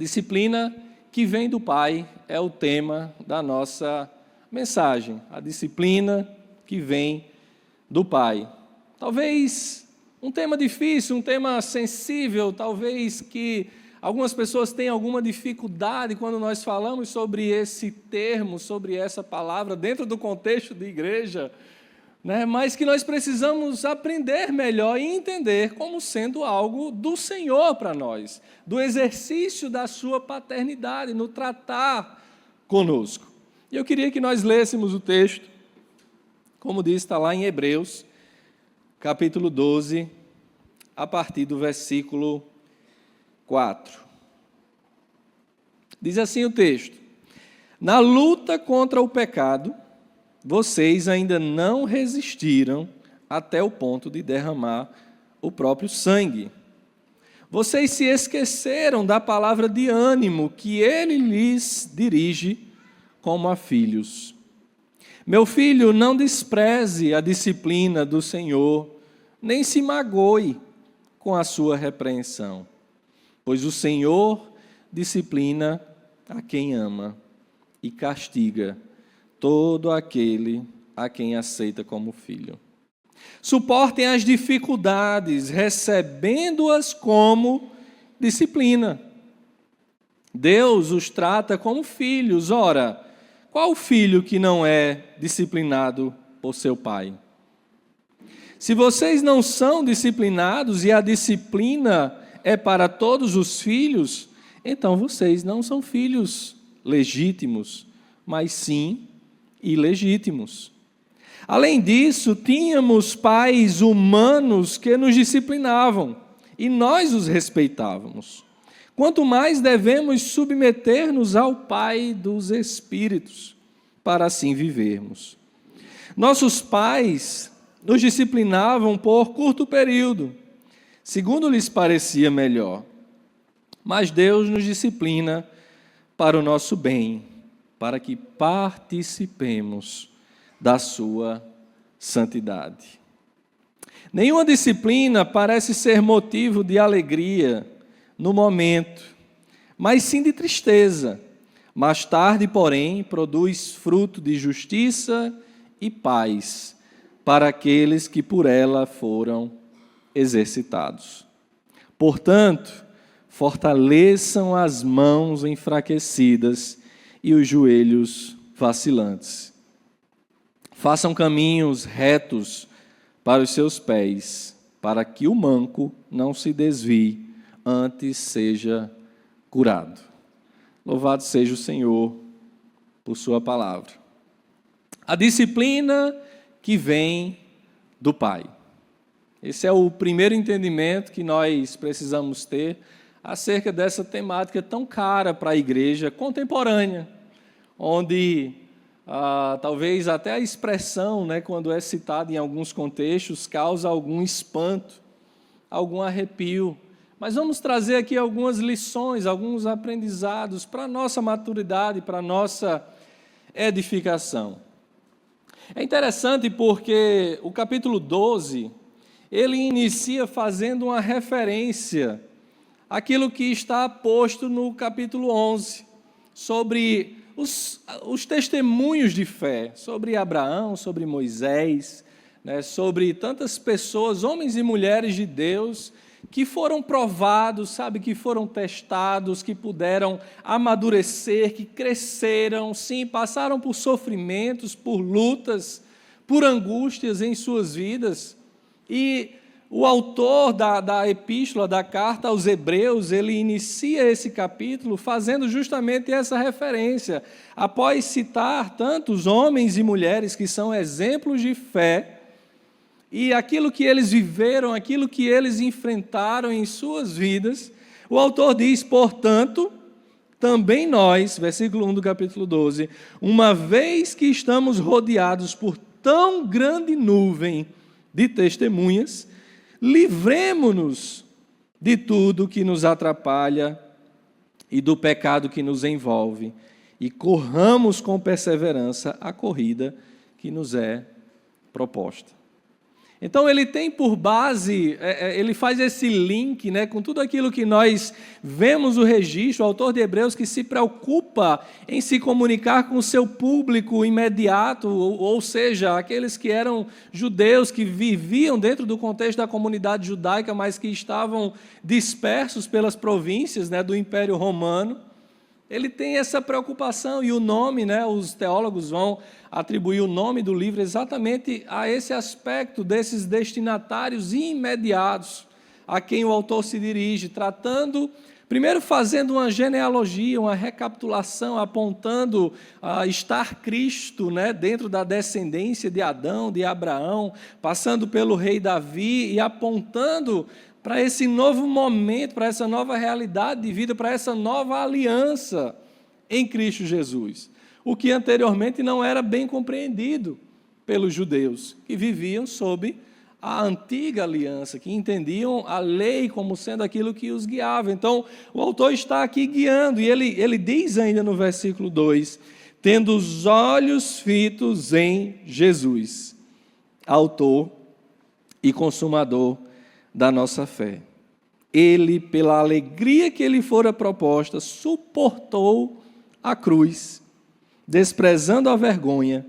disciplina que vem do Pai é o tema da nossa mensagem. A disciplina que vem do Pai. Talvez um tema difícil, um tema sensível, talvez que algumas pessoas tenham alguma dificuldade quando nós falamos sobre esse termo, sobre essa palavra, dentro do contexto de igreja, né? Mas que nós precisamos aprender melhor e entender como sendo algo do Senhor para nós, do exercício da sua paternidade, no tratar conosco. E eu queria que nós lêssemos o texto, como diz, está lá em Hebreus, capítulo 12, a partir do versículo 4. Diz assim o texto: na luta contra o pecado, vocês ainda não resistiram até o ponto de derramar o próprio sangue. Vocês se esqueceram da palavra de ânimo que ele lhes dirige como a filhos. Meu filho, não despreze a disciplina do Senhor, nem se magoe com a sua repreensão, pois o Senhor disciplina a quem ama e castiga todo aquele a quem aceita como filho. Suportem as dificuldades, recebendo-as como disciplina. Deus os trata como filhos. Ora, qual filho que não é disciplinado por seu pai? Se vocês não são disciplinados e a disciplina é para todos os filhos, então vocês não são filhos legítimos, mas sim ilegítimos. Além disso, tínhamos pais humanos que nos disciplinavam e nós os respeitávamos. Quanto mais devemos submeter-nos ao Pai dos Espíritos, para assim vivermos. Nossos pais nos disciplinavam por curto período, segundo lhes parecia melhor. Mas Deus nos disciplina para o nosso bem, para que participemos da sua santidade. Nenhuma disciplina parece ser motivo de alegria no momento, mas sim de tristeza. Mais tarde, porém, produz fruto de justiça e paz para aqueles que por ela foram exercitados. Portanto, fortaleçam as mãos enfraquecidas e os joelhos vacilantes. Façam caminhos retos para os seus pés, para que o manco não se desvie, antes seja curado. Louvado seja o Senhor por sua palavra. A disciplina que vem do Pai. Esse é o primeiro entendimento que nós precisamos ter acerca dessa temática tão cara para a igreja contemporânea, onde talvez até a expressão, né, quando é citada em alguns contextos, causa algum espanto, algum arrepio. Mas vamos trazer aqui algumas lições, alguns aprendizados para a nossa maturidade, para a nossa edificação. É interessante porque o capítulo 12, ele inicia fazendo uma referência àquilo que está posto no capítulo 11, sobre os testemunhos de fé, sobre Abraão, sobre Moisés, né, sobre tantas pessoas, homens e mulheres de Deus, que foram provados, sabe, que foram testados, que puderam amadurecer, que cresceram, sim, passaram por sofrimentos, por lutas, por angústias em suas vidas. E o autor da epístola, da carta aos Hebreus, ele inicia esse capítulo fazendo justamente essa referência. Após citar tantos homens e mulheres que são exemplos de fé, e aquilo que eles viveram, aquilo que eles enfrentaram em suas vidas, o autor diz, portanto, também nós, versículo 1 do capítulo 12, uma vez que estamos rodeados por tão grande nuvem de testemunhas, livremo-nos de tudo que nos atrapalha e do pecado que nos envolve, e corramos com perseverança a corrida que nos é proposta. Então ele tem por base, ele faz esse link, né, com tudo aquilo que nós vemos o registro, o autor de Hebreus que se preocupa em se comunicar com o seu público imediato, ou seja, aqueles que eram judeus, que viviam dentro do contexto da comunidade judaica, mas que estavam dispersos pelas províncias, né, do Império Romano. Ele tem essa preocupação, e o nome, né, os teólogos vão atribuir o nome do livro exatamente a esse aspecto desses destinatários imediatos a quem o autor se dirige, tratando, primeiro fazendo uma genealogia, uma recapitulação, apontando a estar Cristo, né, dentro da descendência de Adão, de Abraão, passando pelo rei Davi e apontando para esse novo momento, para essa nova realidade de vida, para essa nova aliança em Cristo Jesus. O que anteriormente não era bem compreendido pelos judeus, que viviam sob a antiga aliança, que entendiam a lei como sendo aquilo que os guiava. Então, o autor está aqui guiando, e ele diz ainda no versículo 2, tendo os olhos fitos em Jesus, autor e consumador da nossa fé. Ele, pela alegria que lhe fora proposta, suportou a cruz, desprezando a vergonha,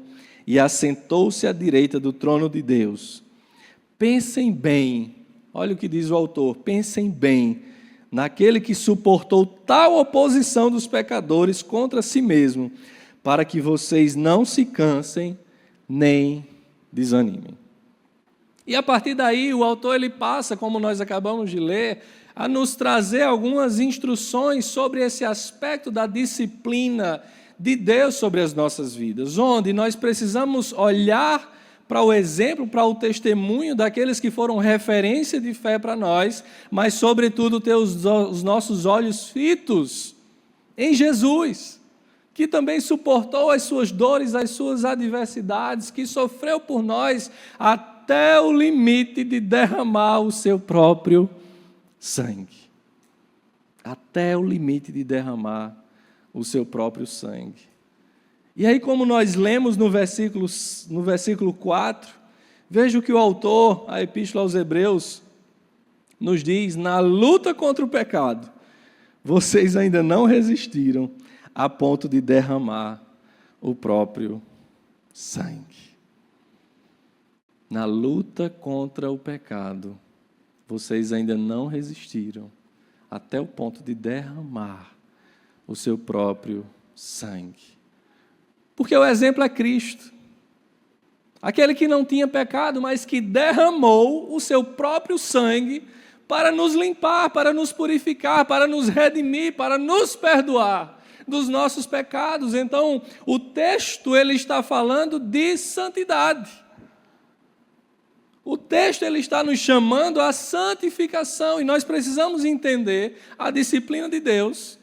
e assentou-se à direita do trono de Deus. Pensem bem, olha o que diz o autor, pensem bem naquele que suportou tal oposição dos pecadores contra si mesmo, para que vocês não se cansem nem desanimem. E a partir daí, o autor ele passa, como nós acabamos de ler, a nos trazer algumas instruções sobre esse aspecto da disciplina de Deus sobre as nossas vidas, onde nós precisamos olhar para o exemplo, para o testemunho daqueles que foram referência de fé para nós, mas, sobretudo, ter os nossos olhos fitos em Jesus, que também suportou as suas dores, as suas adversidades, que sofreu por nós até o limite de derramar o seu próprio sangue. Até o limite de derramar o seu próprio sangue. E aí, como nós lemos no versículo 4, veja o que o autor, a Epístola aos Hebreus, nos diz: na luta contra o pecado, vocês ainda não resistiram a ponto de derramar o próprio sangue. Na luta contra o pecado, vocês ainda não resistiram até o ponto de derramar o seu próprio sangue. Porque o exemplo é Cristo. Aquele que não tinha pecado, mas que derramou o seu próprio sangue para nos limpar, para nos purificar, para nos redimir, para nos perdoar dos nossos pecados. Então, o texto ele está falando de santidade. O texto ele está nos chamando à santificação, e nós precisamos entender a disciplina de Deus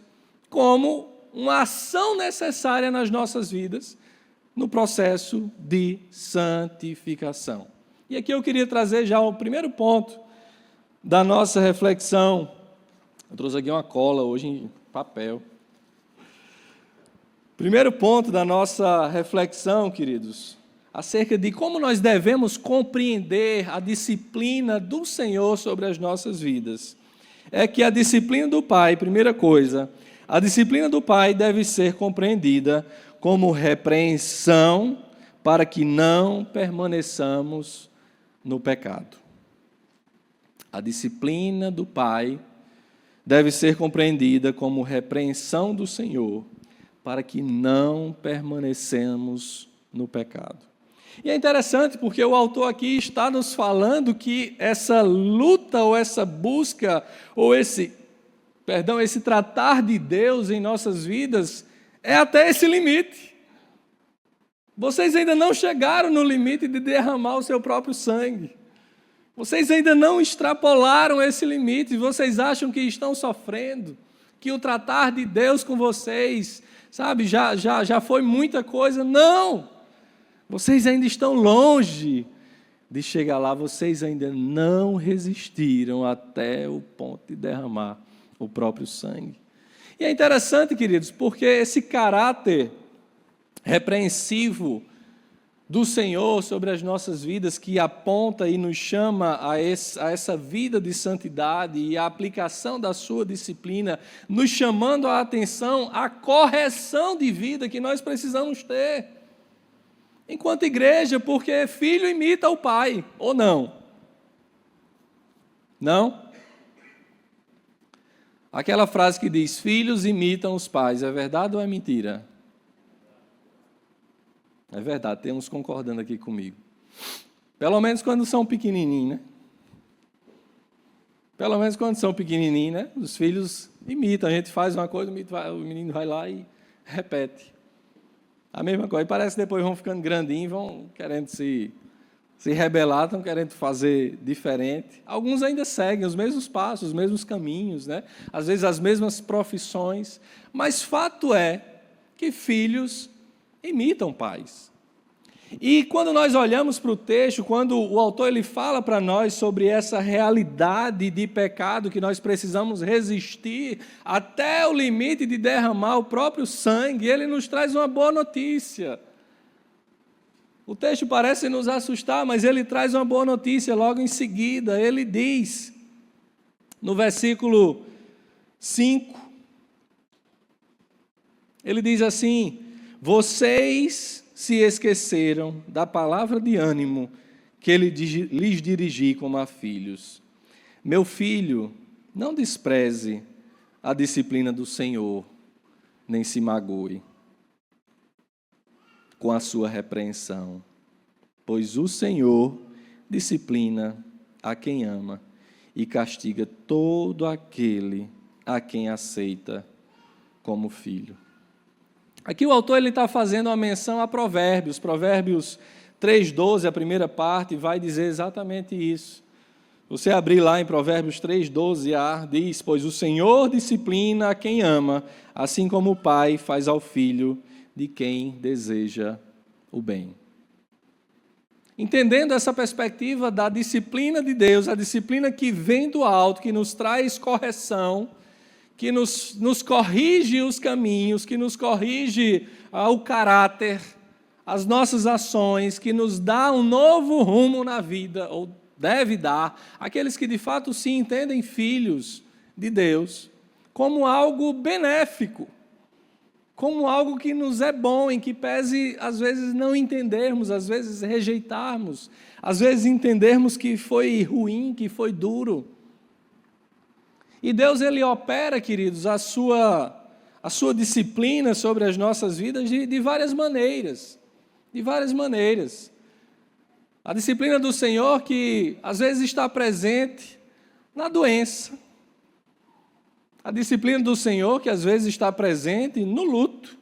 como uma ação necessária nas nossas vidas no processo de santificação. E aqui eu queria trazer já o primeiro ponto da nossa reflexão. Eu trouxe aqui uma cola hoje em papel. Primeiro ponto da nossa reflexão, queridos, acerca de como nós devemos compreender a disciplina do Senhor sobre as nossas vidas. É que a disciplina do Pai, primeira coisa, a disciplina do Pai deve ser compreendida como repreensão para que não permaneçamos no pecado. A disciplina do Pai deve ser compreendida como repreensão do Senhor para que não permanecemos no pecado. E é interessante porque o autor aqui está nos falando que essa luta ou essa busca ou esse tratar de Deus em nossas vidas é até esse limite. Vocês ainda não chegaram no limite de derramar o seu próprio sangue. Vocês ainda não extrapolaram esse limite. Vocês acham que estão sofrendo, que o tratar de Deus com vocês, sabe, já foi muita coisa. Não! Vocês ainda estão longe de chegar lá. Vocês ainda não resistiram até o ponto de derramar o próprio sangue. E é interessante, queridos, porque esse caráter repreensivo do Senhor sobre as nossas vidas, que aponta e nos chama a essa vida de santidade e a aplicação da sua disciplina, nos chamando a atenção à correção de vida que nós precisamos ter enquanto igreja, porque filho imita o pai, ou não? Não? Aquela frase que diz, filhos imitam os pais, é verdade ou é mentira? É verdade, tem uns concordando aqui comigo. Pelo menos quando são pequenininhos, né? Pelo menos quando são pequenininhos, né? Os filhos imitam, a gente faz uma coisa, o menino vai lá e repete. A mesma coisa, e parece que depois vão ficando grandinhos, vão querendo se rebelar, estão querendo fazer diferente. Alguns ainda seguem os mesmos passos, os mesmos caminhos, né? Às vezes as mesmas profissões, mas fato é que filhos imitam pais. E quando nós olhamos para o texto, quando o autor ele fala para nós sobre essa realidade de pecado que nós precisamos resistir até o limite de derramar o próprio sangue, ele nos traz uma boa notícia. O texto parece nos assustar, mas ele traz uma boa notícia logo em seguida. Ele diz, no versículo 5, ele diz assim, vocês se esqueceram da palavra de ânimo que ele lhes dirigi como a filhos. Meu filho, não despreze a disciplina do Senhor, nem se magoe com a sua repreensão, pois o Senhor disciplina a quem ama e castiga todo aquele a quem aceita como filho. Aqui o autor está fazendo uma menção a Provérbios. Provérbios 3,12, a primeira parte, vai dizer exatamente isso. Você abrir lá em Provérbios 3,12a, diz, pois o Senhor disciplina a quem ama, assim como o pai faz ao filho de quem deseja o bem. Entendendo essa perspectiva da disciplina de Deus, a disciplina que vem do alto, que nos traz correção, que nos corrige os caminhos, que nos corrige o caráter, as nossas ações, que nos dá um novo rumo na vida, ou deve dar, aqueles que de fato se entendem filhos de Deus, como algo benéfico, como algo que nos é bom, em que pese às vezes não entendermos, às vezes rejeitarmos, às vezes entendermos que foi ruim, que foi duro. E Deus, ele opera, queridos, a sua disciplina sobre as nossas vidas de várias maneiras. De várias maneiras. A disciplina do Senhor que às vezes está presente na doença. A disciplina do Senhor que às vezes está presente no luto.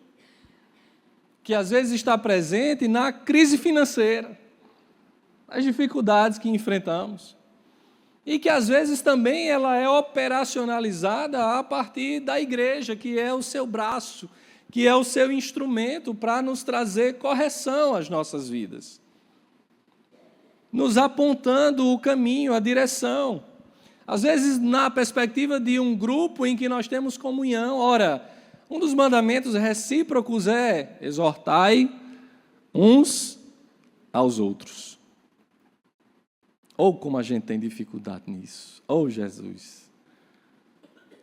Que às vezes está presente na crise financeira. Nas dificuldades que enfrentamos. E que às vezes também ela é operacionalizada a partir da igreja, que é o seu braço, que é o seu instrumento para nos trazer correção às nossas vidas. Nos apontando o caminho, a direção. Às vezes na perspectiva de um grupo em que nós temos comunhão. Ora, um dos mandamentos recíprocos é exortai uns aos outros. Ou como a gente tem dificuldade nisso. Oh, Jesus.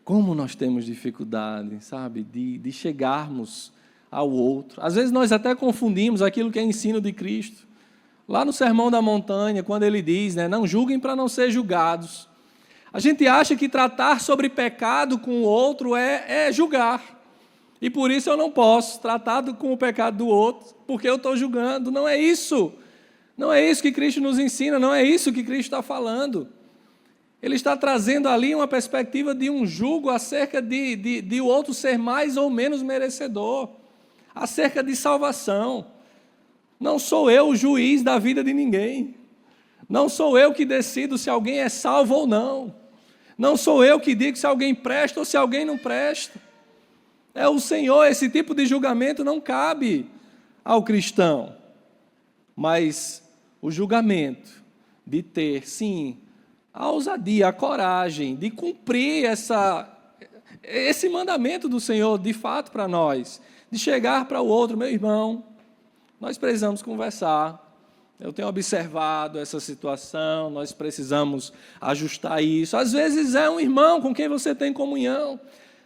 Como nós temos dificuldade, sabe, de chegarmos ao outro. Às vezes nós até confundimos aquilo que é ensino de Cristo. Lá no Sermão da Montanha, quando ele diz, né, não julguem para não ser julgados. A gente acha que tratar sobre pecado com o outro é julgar. E por isso eu não posso tratar com o pecado do outro, porque eu estou julgando. Não é isso. Não é isso que Cristo nos ensina, não é isso que Cristo está falando. Ele está trazendo ali uma perspectiva de um julgo acerca de o outro ser mais ou menos merecedor, acerca de salvação. Não sou eu o juiz da vida de ninguém. Não sou eu que decido se alguém é salvo ou não. Não sou eu que digo se alguém presta ou se alguém não presta. É o Senhor, esse tipo de julgamento não cabe ao cristão. Mas o julgamento de ter, sim, a ousadia, a coragem de cumprir esse mandamento do Senhor, de fato, para nós, de chegar para o outro, meu irmão, nós precisamos conversar. Eu tenho observado essa situação, nós precisamos ajustar isso. Às vezes é um irmão com quem você tem comunhão,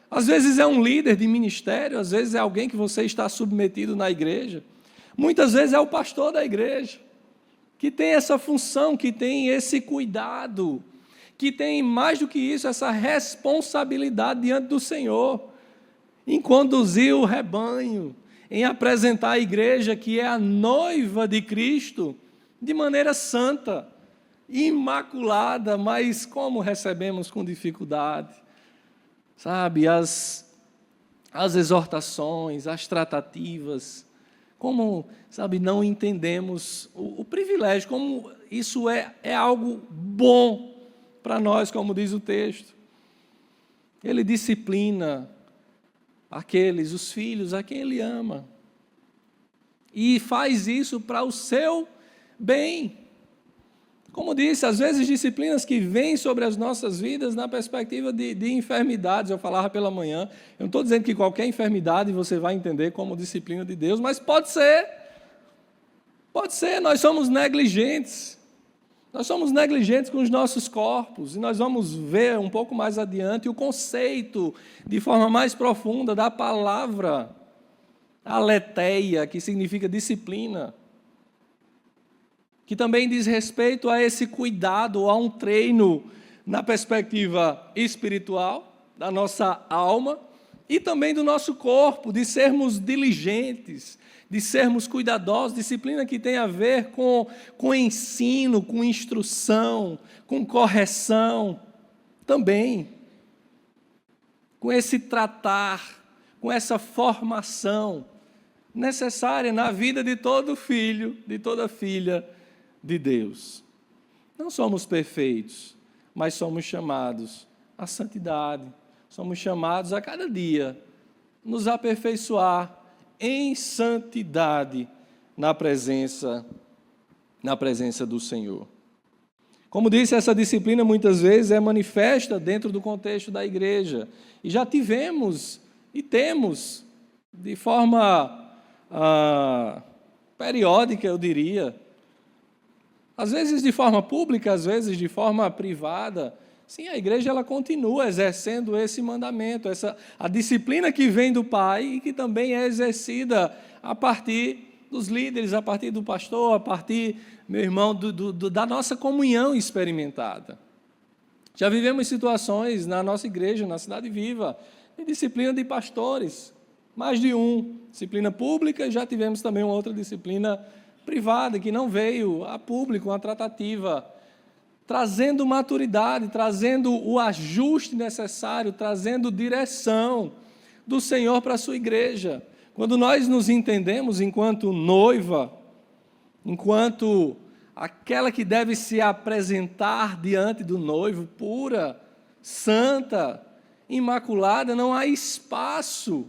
às vezes é um líder de ministério, às vezes é alguém que você está submetido na igreja, muitas vezes é o pastor da igreja, que tem essa função, que tem esse cuidado, que tem mais do que isso, essa responsabilidade diante do Senhor, em conduzir o rebanho, em apresentar a igreja, que é a noiva de Cristo, de maneira santa, imaculada, mas como recebemos com dificuldade, sabe, as exortações, as tratativas, como, sabe, não entendemos o privilégio, como isso é algo bom para nós, como diz o texto. Ele disciplina os filhos a quem Ele ama, e faz isso para o seu bem. Como disse, às vezes disciplinas que vêm sobre as nossas vidas na perspectiva de enfermidades. Eu falava pela manhã, eu não estou dizendo que qualquer enfermidade você vai entender como disciplina de Deus, mas pode ser, nós somos negligentes. Nós somos negligentes com os nossos corpos, e nós vamos ver um pouco mais adiante o conceito, de forma mais profunda, da palavra aletheia, que significa disciplina, que também diz respeito a esse cuidado, a um treino na perspectiva espiritual, da nossa alma, e também do nosso corpo, de sermos diligentes, de sermos cuidadosos, disciplina que tem a ver com ensino, com instrução, com correção, também, com esse tratar, com essa formação necessária na vida de todo filho, de toda filha de Deus. Não somos perfeitos, mas somos chamados à santidade, somos chamados a cada dia nos aperfeiçoar em santidade na presença do Senhor. Como disse, essa disciplina muitas vezes é manifesta dentro do contexto da igreja. E já tivemos e temos, de forma periódica, eu diria, às vezes de forma pública, às vezes de forma privada. Sim, a igreja ela continua exercendo esse mandamento, a disciplina que vem do Pai e que também é exercida a partir dos líderes, a partir do pastor, a partir, meu irmão, da nossa comunhão experimentada. Já vivemos situações na nossa igreja, na Cidade Viva, de disciplina de pastores, mais de um, disciplina pública, e já tivemos também uma outra disciplina privada, que não veio a público, uma tratativa, trazendo maturidade, trazendo o ajuste necessário, trazendo direção do Senhor para a sua igreja. Quando nós nos entendemos enquanto noiva, enquanto aquela que deve se apresentar diante do noivo, pura, santa, imaculada, não há espaço,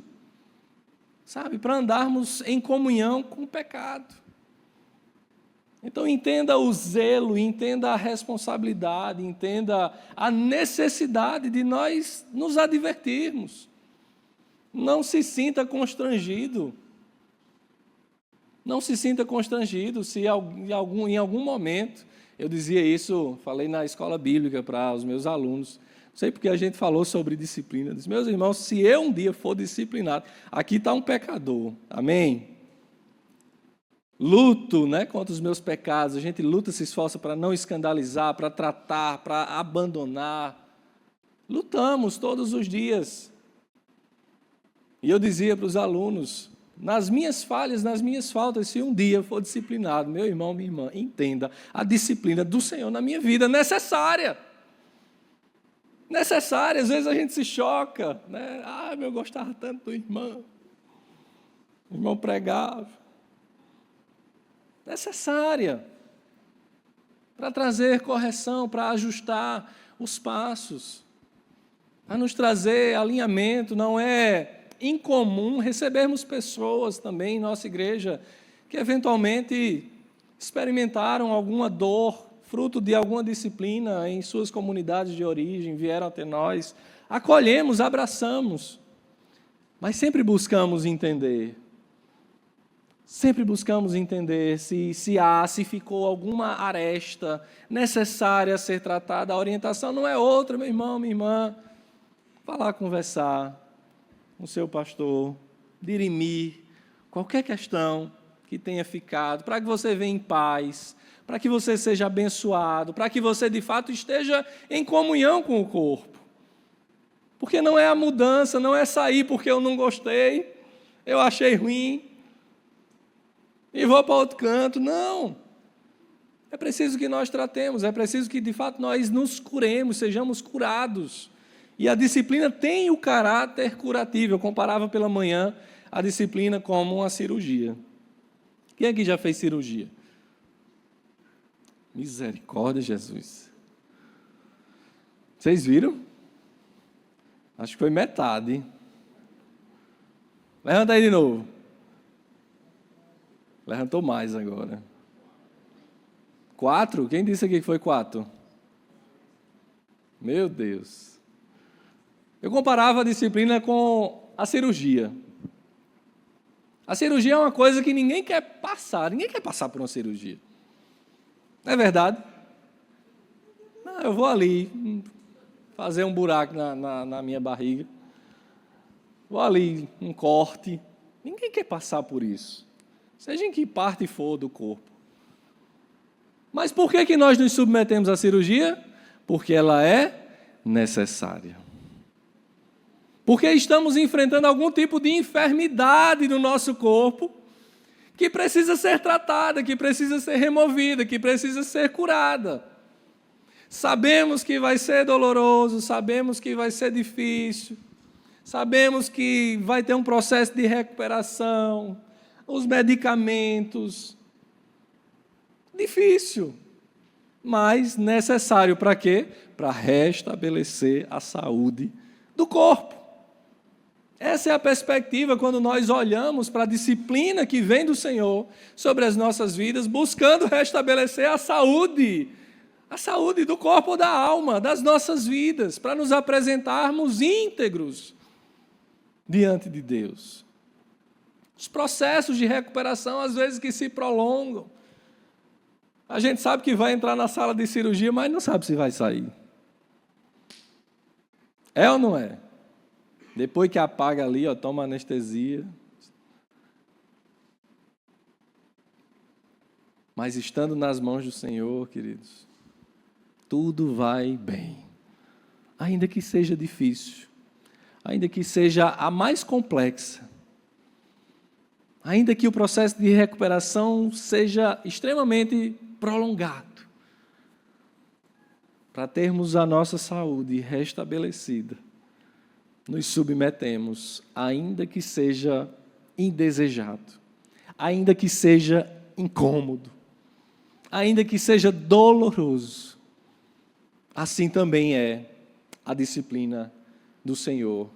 sabe, para andarmos em comunhão com o pecado. Então entenda o zelo, entenda a responsabilidade, entenda a necessidade de nós nos advertirmos. Não se sinta constrangido. Não se sinta constrangido se em algum momento, eu dizia isso, falei na escola bíblica para os meus alunos, não sei porque a gente falou sobre disciplina. Disse, meus irmãos, se eu um dia for disciplinado, aqui está um pecador, amém? Luto, né, contra os meus pecados, a gente luta, se esforça para não escandalizar, para tratar, para abandonar. Lutamos todos os dias. E eu dizia para os alunos, nas minhas falhas, nas minhas faltas, se um dia eu for disciplinado, meu irmão, minha irmã, entenda a disciplina do Senhor na minha vida, necessária. Necessária, às vezes a gente se choca, né? Eu gostava tanto do irmão. O irmão pregava. Necessária, para trazer correção, para ajustar os passos, para nos trazer alinhamento. Não é incomum recebermos pessoas também em nossa igreja que eventualmente experimentaram alguma dor, fruto de alguma disciplina em suas comunidades de origem, vieram até nós, acolhemos, abraçamos, mas sempre buscamos entender. Sempre buscamos entender se ficou alguma aresta necessária a ser tratada. A orientação não é outra, meu irmão, minha irmã. Vá lá conversar com o seu pastor, dirimir qualquer questão que tenha ficado, para que você venha em paz, para que você seja abençoado, para que você de fato esteja em comunhão com o corpo. Porque não é a mudança, não é sair porque eu não gostei, eu achei ruim, e vou para outro canto. Não. É preciso que nós tratemos, é preciso que, de fato, nós nos curemos, sejamos curados. E a disciplina tem o caráter curativo. Eu comparava pela manhã a disciplina como uma cirurgia. Quem aqui já fez cirurgia? Misericórdia, Jesus. Vocês viram? Acho que foi metade. Levanta aí de novo. Levantou mais agora. 4? Quem disse aqui que foi 4? Meu Deus. Eu comparava a disciplina com a cirurgia. A cirurgia é uma coisa que ninguém quer passar por uma cirurgia. Não é verdade? Não, eu vou ali fazer um buraco na minha barriga. Vou ali, um corte. Ninguém quer passar por isso. Seja em que parte for do corpo. Mas por que nós nos submetemos à cirurgia? Porque ela é necessária. Porque estamos enfrentando algum tipo de enfermidade no nosso corpo que precisa ser tratada, que precisa ser removida, que precisa ser curada. Sabemos que vai ser doloroso, sabemos que vai ser difícil, sabemos que vai ter um processo de recuperação, os medicamentos. Difícil, mas necessário para quê? Para restabelecer a saúde do corpo. Essa é a perspectiva quando nós olhamos para a disciplina que vem do Senhor sobre as nossas vidas, buscando restabelecer a saúde do corpo ou da alma, das nossas vidas, para nos apresentarmos íntegros diante de Deus. Os processos de recuperação, às vezes, que se prolongam. A gente sabe que vai entrar na sala de cirurgia, mas não sabe se vai sair. É ou não é? Depois que apaga ali, toma anestesia. Mas estando nas mãos do Senhor, queridos, tudo vai bem. Ainda que seja difícil, ainda que seja a mais complexa, ainda que o processo de recuperação seja extremamente prolongado, para termos a nossa saúde restabelecida, nos submetemos, ainda que seja indesejado, ainda que seja incômodo, ainda que seja doloroso. Assim também é a disciplina do Senhor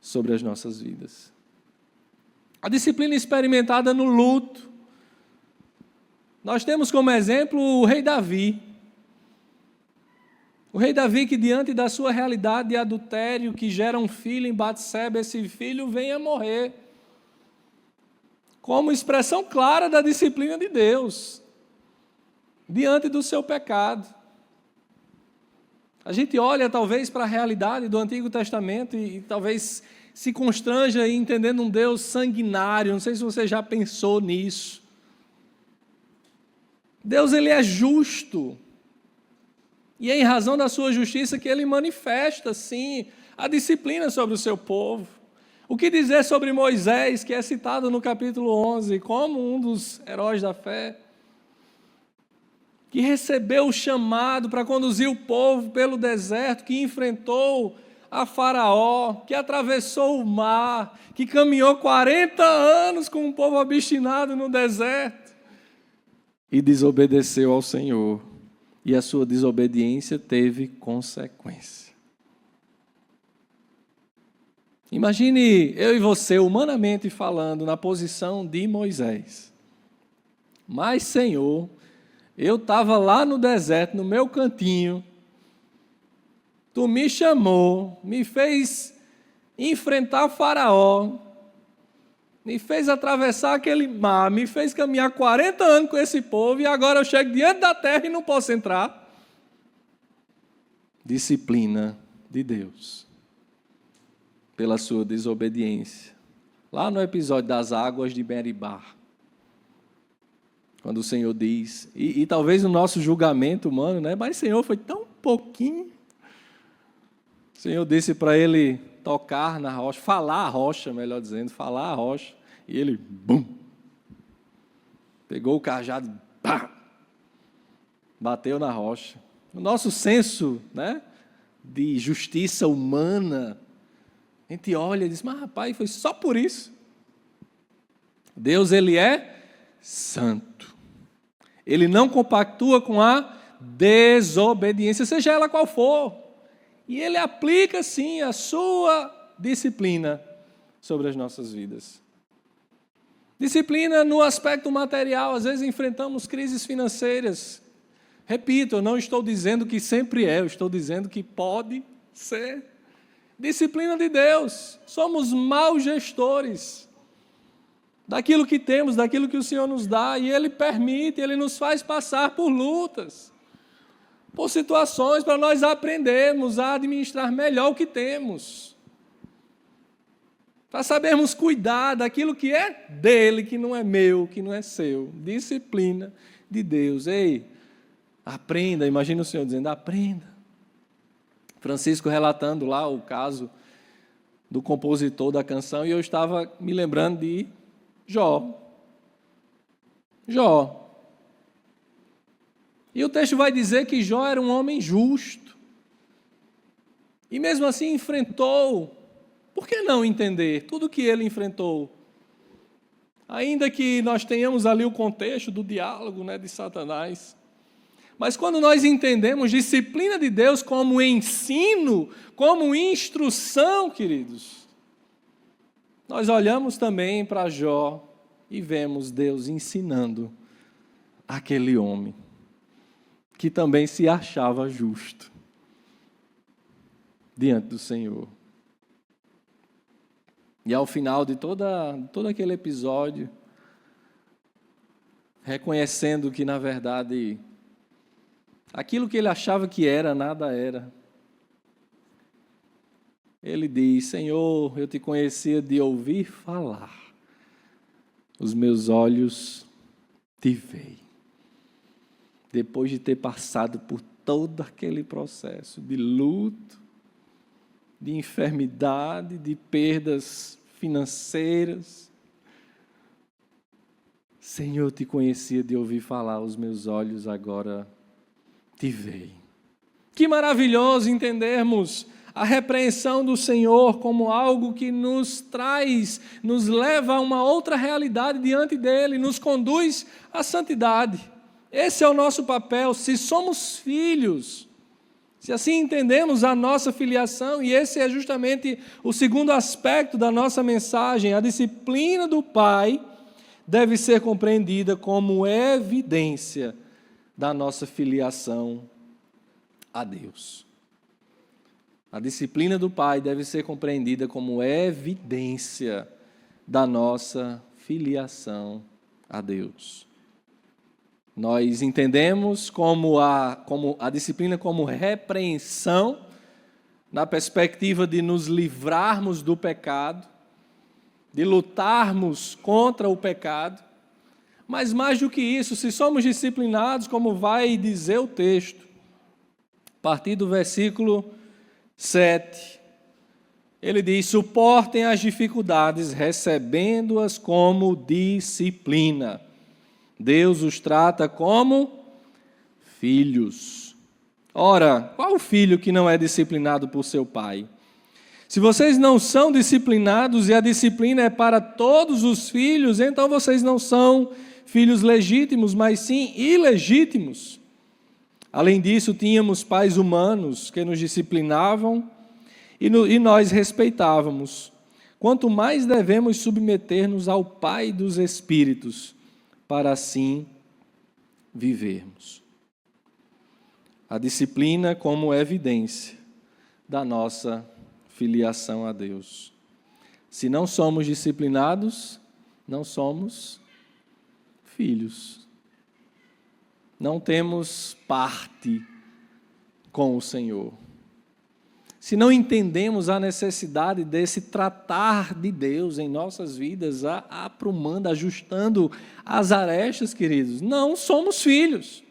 sobre as nossas vidas. A disciplina experimentada no luto. Nós temos como exemplo o rei Davi. O rei Davi que, diante da sua realidade de adultério, que gera um filho em Batseba, esse filho vem a morrer. Como expressão clara da disciplina de Deus, diante do seu pecado. A gente olha talvez para a realidade do Antigo Testamento e talvez se constranja entendendo um Deus sanguinário. Não sei se você já pensou nisso. Deus, ele é justo. E é em razão da sua justiça que ele manifesta, sim, a disciplina sobre o seu povo. O que dizer sobre Moisés, que é citado no capítulo 11, como um dos heróis da fé, que recebeu o chamado para conduzir o povo pelo deserto, que enfrentou a Faraó, que atravessou o mar, que caminhou 40 anos com um povo obstinado no deserto e desobedeceu ao Senhor. E a sua desobediência teve consequência. Imagine eu e você, humanamente falando, na posição de Moisés. Mas, Senhor, eu estava lá no deserto, no meu cantinho, Tu me chamou, me fez enfrentar Faraó, me fez atravessar aquele mar, me fez caminhar 40 anos com esse povo e agora eu chego diante da terra e não posso entrar. Disciplina de Deus, pela sua desobediência. Lá no episódio das águas de Meribá, quando o Senhor diz, e talvez o nosso julgamento humano, né? Mas Senhor, foi tão pouquinho. O Senhor disse para ele tocar na rocha, falar a rocha, melhor dizendo, falar a rocha, e ele, bum, pegou o cajado, pá, bateu na rocha. O nosso senso, né, de justiça humana, a gente olha e diz, mas rapaz, foi só por isso. Deus, ele é santo. Ele não compactua com a desobediência, seja ela qual for. E ele aplica, sim, a sua disciplina sobre as nossas vidas. Disciplina no aspecto material. Às vezes enfrentamos crises financeiras. Repito, eu não estou dizendo que sempre é, eu estou dizendo que pode ser. Disciplina de Deus. Somos maus gestores daquilo que temos, daquilo que o Senhor nos dá, e Ele permite, Ele nos faz passar por lutas, por situações para nós aprendermos a administrar melhor o que temos, para sabermos cuidar daquilo que é dele, que não é meu, que não é seu. Disciplina de Deus. Ei, aprenda, imagina o Senhor dizendo, aprenda. Francisco relatando lá o caso do compositor da canção, e eu estava me lembrando de Jó. E o texto vai dizer que Jó era um homem justo. E mesmo assim enfrentou, por que não entender tudo que ele enfrentou? Ainda que nós tenhamos ali o contexto do diálogo, né, de Satanás. Mas quando nós entendemos disciplina de Deus como ensino, como instrução, queridos, nós olhamos também para Jó e vemos Deus ensinando aquele homem que também se achava justo diante do Senhor. E ao final de todo aquele episódio, reconhecendo que, na verdade, aquilo que ele achava que era, nada era, ele diz, Senhor, eu te conhecia de ouvir falar, os meus olhos te veem. Depois de ter passado por todo aquele processo de luto, de enfermidade, de perdas financeiras, Senhor, eu te conhecia de ouvir falar, os meus olhos agora te veem. Que maravilhoso entendermos a repreensão do Senhor como algo que nos traz, nos leva a uma outra realidade diante dEle, nos conduz à santidade. Esse é o nosso papel, se somos filhos, se assim entendemos a nossa filiação, e esse é justamente o segundo aspecto da nossa mensagem, a disciplina do Pai deve ser compreendida como evidência da nossa filiação a Deus. A disciplina do Pai deve ser compreendida como evidência da nossa filiação a Deus. Nós entendemos como a disciplina como repreensão, na perspectiva de nos livrarmos do pecado, de lutarmos contra o pecado, mas mais do que isso, se somos disciplinados, como vai dizer o texto, a partir do versículo 7, ele diz, suportem as dificuldades, recebendo-as como disciplina. Deus os trata como filhos. Ora, qual o filho que não é disciplinado por seu pai? Se vocês não são disciplinados e a disciplina é para todos os filhos, então vocês não são filhos legítimos, mas sim ilegítimos. Além disso, tínhamos pais humanos que nos disciplinavam e nós respeitávamos. Quanto mais devemos submeter-nos ao Pai dos Espíritos, para assim vivermos. A disciplina como evidência da nossa filiação a Deus. Se não somos disciplinados, não somos filhos. Não temos parte com o Senhor. Se não entendemos a necessidade desse tratar de Deus em nossas vidas, aprumando, ajustando as arestas, queridos, não somos filhos.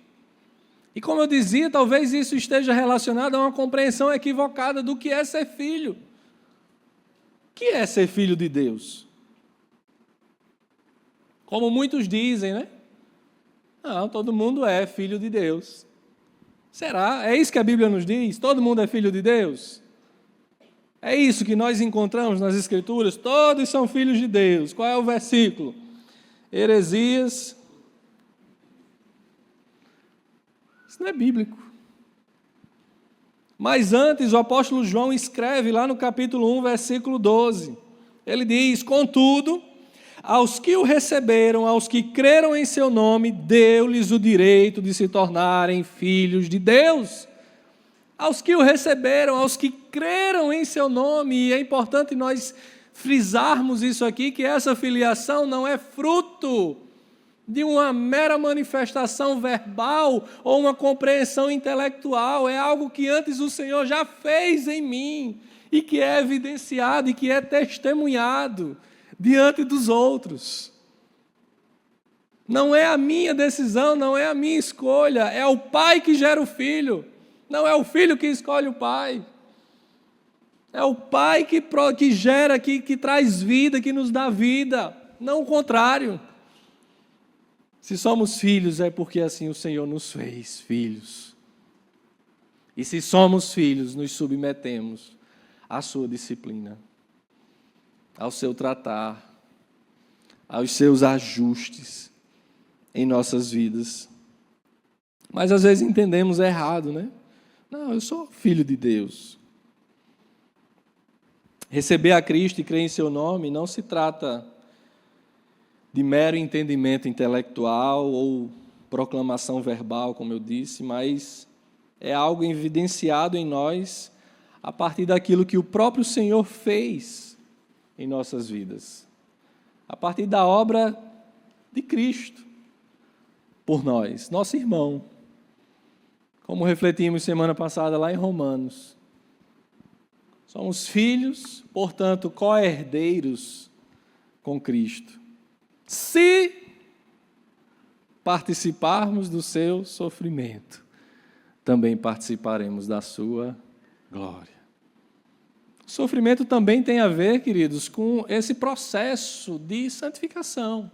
E como eu dizia, talvez isso esteja relacionado a uma compreensão equivocada do que é ser filho. O que é ser filho de Deus? Como muitos dizem, né? Não, todo mundo é filho de Deus. Será? É isso que a Bíblia nos diz? Todo mundo é filho de Deus? É isso que nós encontramos nas Escrituras? Todos são filhos de Deus. Qual é o versículo? Heresias. Isso não é bíblico. Mas antes, o apóstolo João escreve lá no capítulo 1, versículo 12. Ele diz: contudo, aos que o receberam, aos que creram em seu nome, deu-lhes o direito de se tornarem filhos de Deus. Aos que o receberam, aos que creram em seu nome. E é importante nós frisarmos isso aqui, que essa filiação não é fruto de uma mera manifestação verbal ou uma compreensão intelectual. É algo que antes o Senhor já fez em mim e que é evidenciado e que é testemunhado diante dos outros. Não é a minha decisão, não é a minha escolha, é o pai que gera o filho, não é o filho que escolhe o pai. É o pai que gera, que traz vida, que nos dá vida, não o contrário. Se somos filhos, é porque assim o Senhor nos fez filhos. E se somos filhos, nos submetemos à sua disciplina, ao seu tratar, aos seus ajustes em nossas vidas. Mas às vezes entendemos errado, né? Não, eu sou filho de Deus. Receber a Cristo e crer em seu nome não se trata de mero entendimento intelectual ou proclamação verbal, como eu disse, mas é algo evidenciado em nós a partir daquilo que o próprio Senhor fez em nossas vidas, a partir da obra de Cristo por nós, nosso irmão, como refletimos semana passada lá em Romanos. Somos filhos, portanto, co-herdeiros com Cristo. Se participarmos do seu sofrimento, também participaremos da sua glória. O sofrimento também tem a ver, queridos, com esse processo de santificação.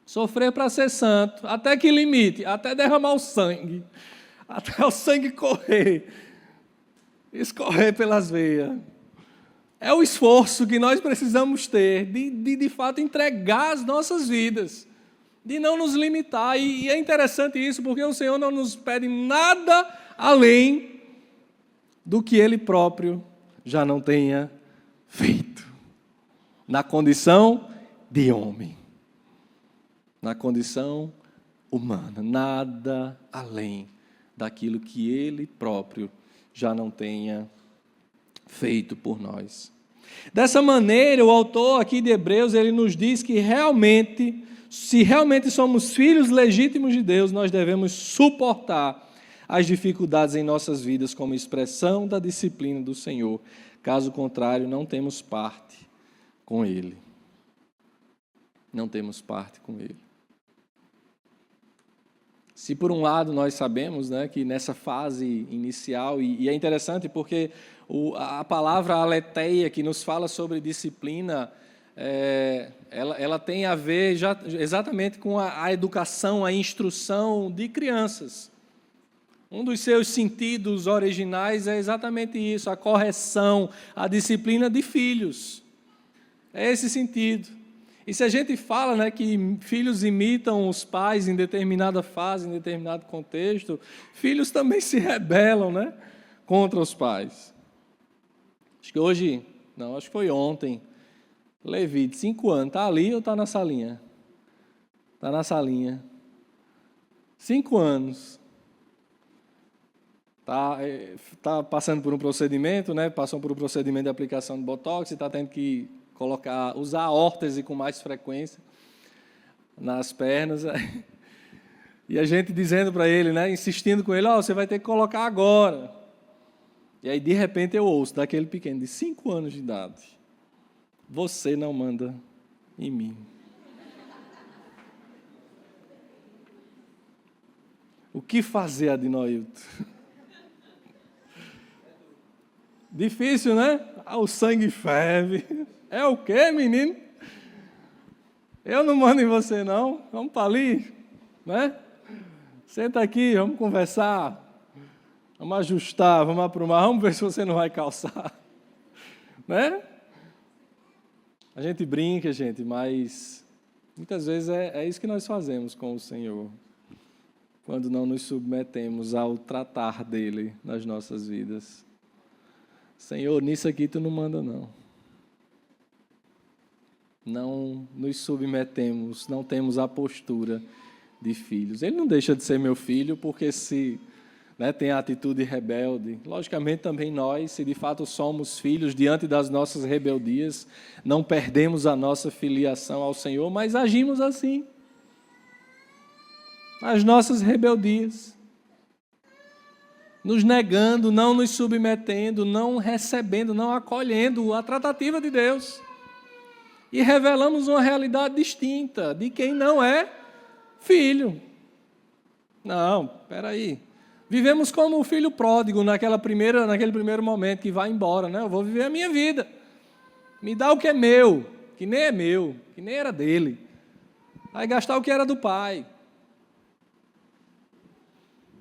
Sofrer para ser santo, até que limite? Até derramar o sangue, até o sangue correr, escorrer pelas veias. É o esforço que nós precisamos ter de fato entregar as nossas vidas, de não nos limitar. E é interessante isso, porque o Senhor não nos pede nada além do que Ele próprio já não tenha feito, na condição de homem, na condição humana, nada além daquilo que Ele próprio já não tenha feito por nós. Dessa maneira, o autor aqui de Hebreus, ele nos diz que realmente, se realmente somos filhos legítimos de Deus, nós devemos suportar as dificuldades em nossas vidas como expressão da disciplina do Senhor. Caso contrário, não temos parte com Ele. Não temos parte com Ele. Se por um lado nós sabemos, né, que nessa fase inicial, e é interessante porque a palavra aletheia, que nos fala sobre disciplina, ela tem a ver exatamente com a educação, a instrução de crianças. Um dos seus sentidos originais é exatamente isso, a correção, a disciplina de filhos. É esse sentido. E se a gente fala, né, que filhos imitam os pais em determinada fase, em determinado contexto, filhos também se rebelam, né, contra os pais. Acho que hoje, não, acho que foi ontem, Levi, de 5 anos, está ali ou está na salinha? Está na salinha. 5 anos. Está passando por um procedimento, né, passou por um procedimento de aplicação de botox e está tendo que usar a órtese com mais frequência nas pernas. E a gente dizendo para ele, né, insistindo com ele, você vai ter que colocar agora. E aí, de repente, eu ouço daquele pequeno de 5 anos de idade: você não manda em mim. O que fazer, Adinoilton? Difícil, né? O sangue ferve. É o quê, menino? Eu não mando em você, não. Vamos para ali, né? Senta aqui, vamos conversar. Vamos ajustar, vamos aprumar, vamos ver se você não vai calçar. Né? A gente brinca, gente, mas muitas vezes é isso que nós fazemos com o Senhor, quando não nos submetemos ao tratar dele nas nossas vidas. Senhor, nisso aqui tu não manda, não. Não nos submetemos, não temos a postura de filhos. Ele não deixa de ser meu filho porque se tem a atitude rebelde. Logicamente também nós, se de fato somos filhos diante das nossas rebeldias, não perdemos a nossa filiação ao Senhor, mas agimos assim. As nossas rebeldias. Nos negando, não nos submetendo, não recebendo, não acolhendo a tratativa de Deus. E revelamos uma realidade distinta de quem não é filho. Não, espera aí. Vivemos como o filho pródigo naquele primeiro momento que vai embora, né? Eu vou viver a minha vida. Me dá o que é meu, que nem é meu, que nem era dele. Vai gastar o que era do pai.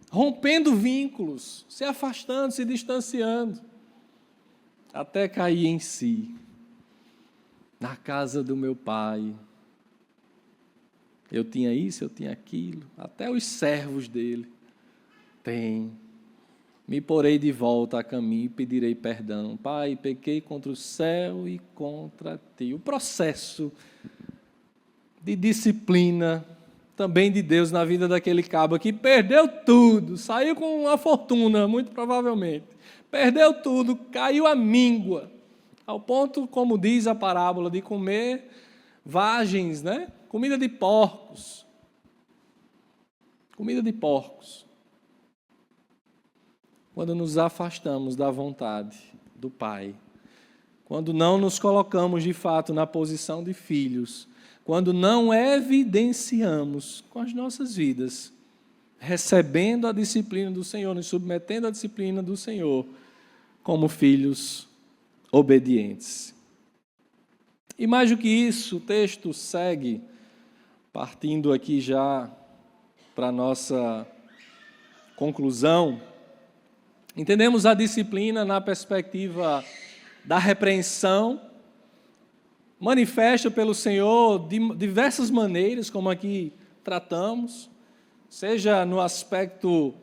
Rompendo vínculos, se afastando, se distanciando, até cair em si. Na casa do meu pai, eu tinha isso, eu tinha aquilo, até os servos dele têm. Me porei de volta a caminho e pedirei perdão. Pai, pequei contra o céu e contra ti. O processo de disciplina também de Deus na vida daquele cabo que perdeu tudo, saiu com uma fortuna, muito provavelmente. Perdeu tudo, caiu a míngua, ao ponto, como diz a parábola, de comer vagens, né? Comida de porcos. Comida de porcos. Quando nos afastamos da vontade do Pai, quando não nos colocamos de fato na posição de filhos, quando não evidenciamos com as nossas vidas, recebendo a disciplina do Senhor, nos submetendo à disciplina do Senhor, como filhos obedientes. E mais do que isso, o texto segue, partindo aqui já para a nossa conclusão. Entendemos a disciplina na perspectiva da repreensão, manifesta pelo Senhor de diversas maneiras, como aqui tratamos, seja no aspecto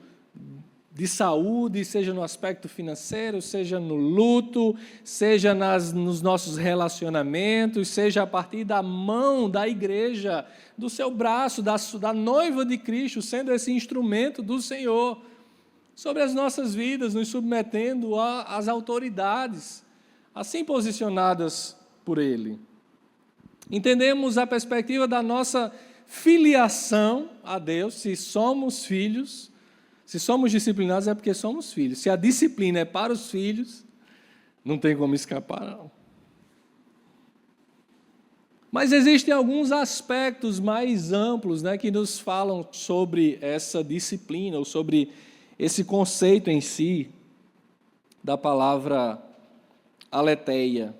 de saúde, seja no aspecto financeiro, seja no luto, seja nos nossos relacionamentos, seja a partir da mão da igreja, do seu braço, da noiva de Cristo, sendo esse instrumento do Senhor, sobre as nossas vidas, nos submetendo às autoridades, assim posicionadas por Ele. Entendemos a perspectiva da nossa filiação a Deus, se somos filhos, se somos disciplinados é porque somos filhos. Se a disciplina é para os filhos, não tem como escapar, não. Mas existem alguns aspectos mais amplos, né, que nos falam sobre essa disciplina, ou sobre esse conceito em si, da palavra aletheia.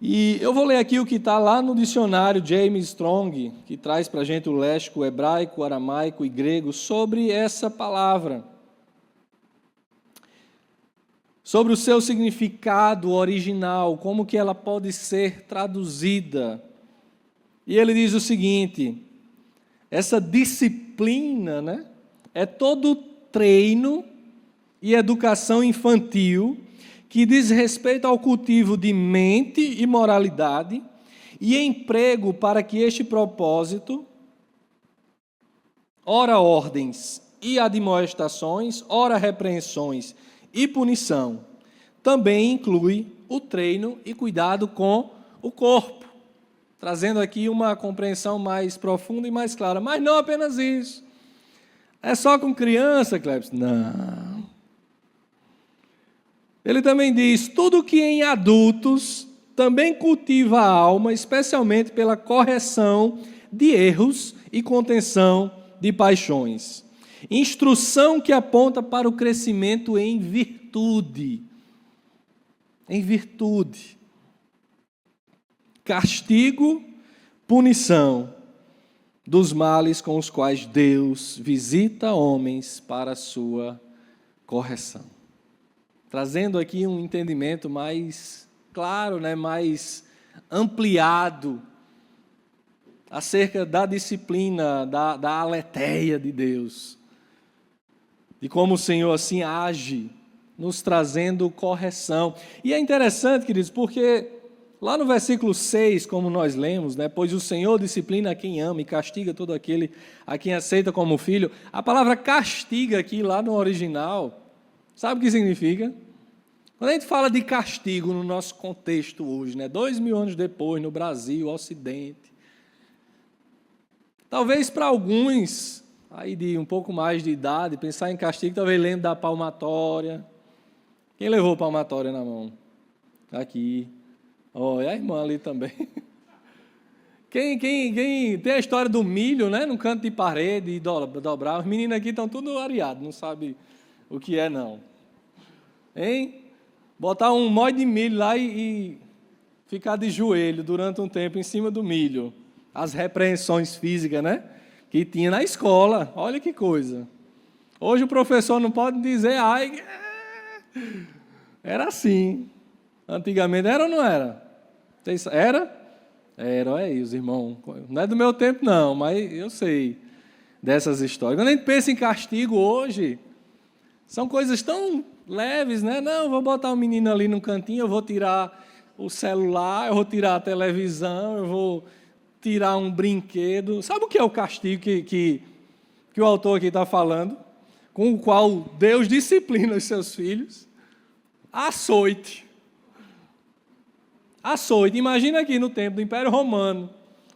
E eu vou ler aqui o que está lá no dicionário James Strong, que traz para a gente o léxico hebraico, aramaico e grego, sobre essa palavra. Sobre o seu significado original, como que ela pode ser traduzida. E ele diz o seguinte: essa disciplina, né, é todo treino e educação infantil que diz respeito ao cultivo de mente e moralidade e emprego para que este propósito, ora ordens e admoestações, ora repreensões e punição, também inclui o treino e cuidado com o corpo, trazendo aqui uma compreensão mais profunda e mais clara. Mas não apenas isso. É só com criança, Cleves? Não. Ele também diz, tudo que em adultos também cultiva a alma, especialmente pela correção de erros e contenção de paixões. Instrução que aponta para o crescimento em virtude. Em virtude. Castigo, punição dos males com os quais Deus visita homens para a sua correção. Trazendo aqui um entendimento mais claro, mais ampliado acerca da disciplina, da aletheia de Deus. De como o Senhor assim age, nos trazendo correção. E é interessante, queridos, porque lá no versículo 6, como nós lemos, pois o Senhor disciplina a quem ama e castiga todo aquele a quem aceita como filho. A palavra castiga aqui, lá no original, sabe o que significa? Quando a gente fala de castigo no nosso contexto hoje, 2000 anos depois, no Brasil, Ocidente, talvez para alguns, aí de um pouco mais de idade, pensar em castigo, talvez lembre da palmatória. Quem levou palmatória na mão? Aqui. Oh, e a irmã ali também. Quem tem a história do milho, no canto de parede, e dobrar. Os meninos aqui estão tudo areados, não sabem o que é, não. Hein? Botar um mói de milho lá e ficar de joelho durante um tempo em cima do milho. As repreensões físicas, que tinha na escola. Olha que coisa. Hoje o professor não pode dizer, ai, era assim. Antigamente era ou não era? Era? Era, olha aí, os irmãos. Não é do meu tempo, não, mas eu sei dessas histórias. Quando a gente pensa em castigo hoje, são coisas tão leves, Não, vou botar o menino ali no cantinho, eu vou tirar o celular, eu vou tirar a televisão, eu vou tirar um brinquedo. Sabe o que é o castigo que o autor aqui está falando? Com o qual Deus disciplina os seus filhos? Açoite. Açoite. Imagina aqui no tempo do Império Romano,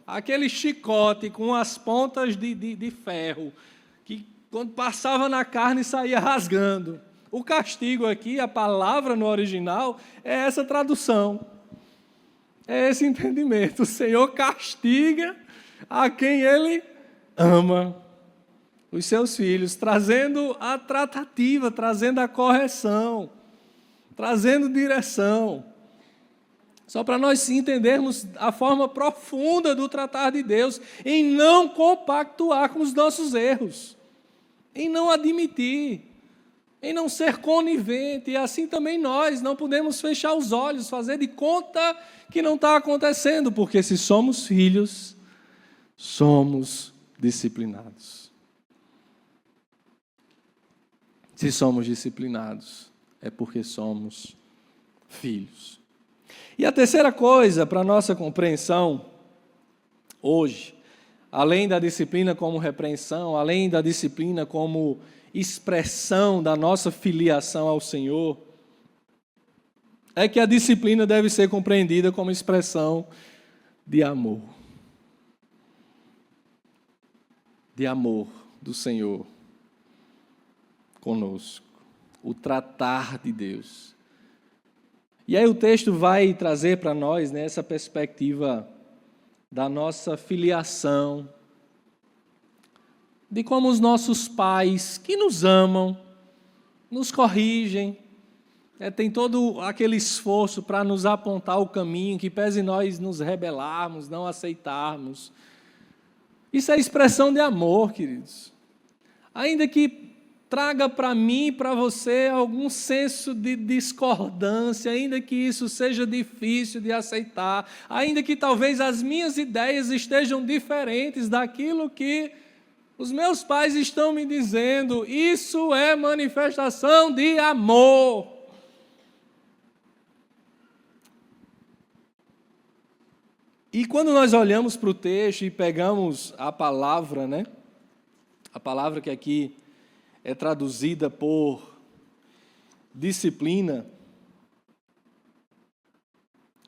aquele chicote com as pontas de ferro, que quando passava na carne saía rasgando. O castigo aqui, a palavra no original, é essa tradução. É esse entendimento. O Senhor castiga a quem Ele ama, os seus filhos, trazendo a tratativa, trazendo a correção, trazendo direção. Só para nós entendermos a forma profunda do tratar de Deus, em não compactuar com os nossos erros, em não admitir, em não ser conivente, e assim também nós não podemos fechar os olhos, fazer de conta que não está acontecendo, porque se somos filhos, somos disciplinados. Se somos disciplinados, é porque somos filhos. E a terceira coisa, para a nossa compreensão, hoje, além da disciplina como repreensão, além da disciplina como expressão da nossa filiação ao Senhor, é que a disciplina deve ser compreendida como expressão de amor. De amor do Senhor conosco. O tratar de Deus. E aí o texto vai trazer para nós essa perspectiva da nossa filiação, de como os nossos pais, que nos amam, nos corrigem, tem todo aquele esforço para nos apontar o caminho, que pese nós nos rebelarmos, não aceitarmos. Isso é expressão de amor, queridos. Ainda que traga para mim e para você algum senso de discordância, ainda que isso seja difícil de aceitar, ainda que talvez as minhas ideias estejam diferentes daquilo que os meus pais estão me dizendo, isso é manifestação de amor. E quando nós olhamos para o texto e pegamos a palavra, a palavra que aqui é traduzida por disciplina,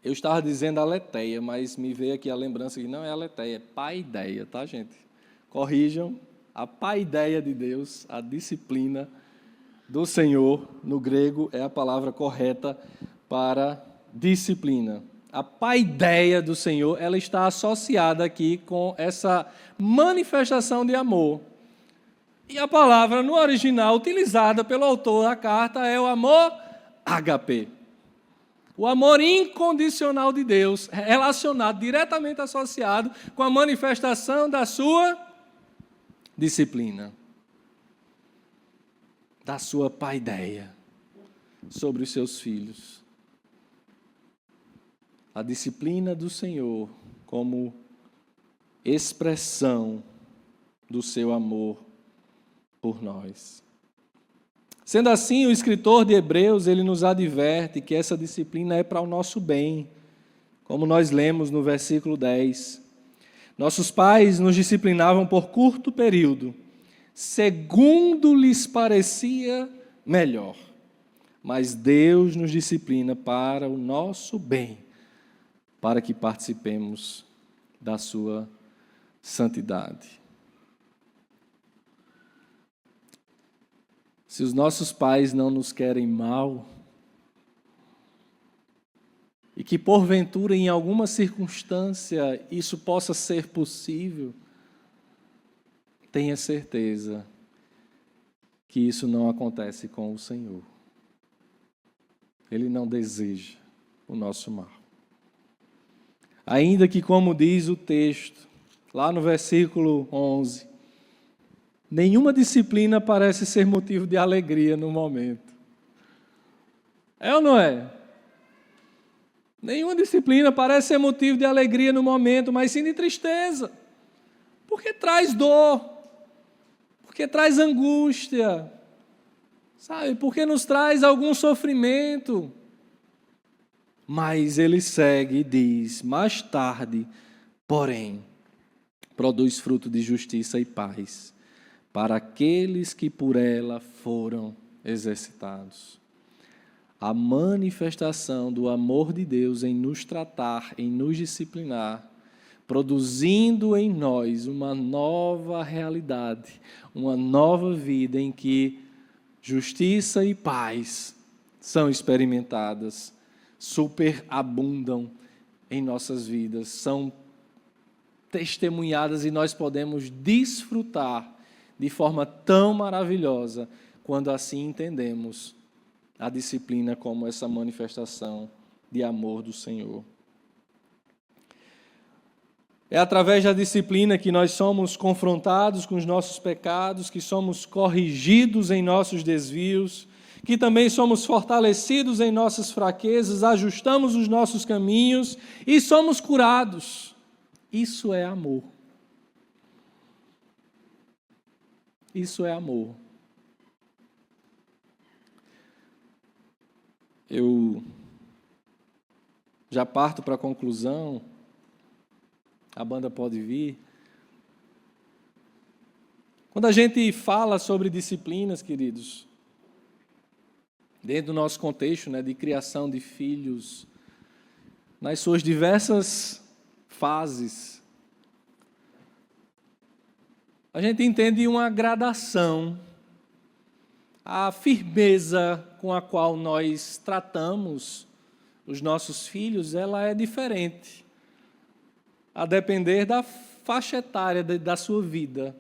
Eu estava dizendo aletheia, mas me veio aqui a lembrança que não é aletheia, é paideia, tá, gente? Corrijam, a paideia de Deus, a disciplina do Senhor, no grego, é a palavra correta para disciplina. A paideia do Senhor, ela está associada aqui com essa manifestação de amor. E a palavra no original utilizada pelo autor da carta é o amor ágape. O amor incondicional de Deus, relacionado, diretamente associado com a manifestação da sua disciplina, da sua paideia sobre os seus filhos. A disciplina do Senhor como expressão do seu amor por nós. Sendo assim, o escritor de Hebreus, ele nos adverte que essa disciplina é para o nosso bem, como nós lemos no versículo 10. Nossos pais nos disciplinavam por curto período, segundo lhes parecia melhor. Mas Deus nos disciplina para o nosso bem, para que participemos da sua santidade. Se os nossos pais não nos querem mal, e que porventura em alguma circunstância isso possa ser possível, tenha certeza que isso não acontece com o Senhor. Ele não deseja o nosso mal. Ainda que, como diz o texto, lá no versículo 11, nenhuma disciplina parece ser motivo de alegria no momento. É ou não é? Nenhuma disciplina parece ser motivo de alegria no momento, mas sim de tristeza. Porque traz dor, porque traz angústia, sabe? Porque nos traz algum sofrimento. Mas ele segue e diz, mais tarde, porém, produz fruto de justiça e paz para aqueles que por ela foram exercitados. A manifestação do amor de Deus em nos tratar, em nos disciplinar, produzindo em nós uma nova realidade, uma nova vida em que justiça e paz são experimentadas, superabundam em nossas vidas, são testemunhadas e nós podemos desfrutar de forma tão maravilhosa quando assim entendemos a disciplina como essa manifestação de amor do Senhor. É através da disciplina que nós somos confrontados com os nossos pecados, que somos corrigidos em nossos desvios, que também somos fortalecidos em nossas fraquezas, ajustamos os nossos caminhos e somos curados. Isso é amor. Isso é amor. Eu já parto para a conclusão, a banda pode vir. Quando a gente fala sobre disciplinas, queridos, dentro do nosso contexto, né, de criação de filhos, nas suas diversas fases, a gente entende uma gradação, a firmeza com a qual nós tratamos os nossos filhos, ela é diferente, a depender da faixa etária da sua vida.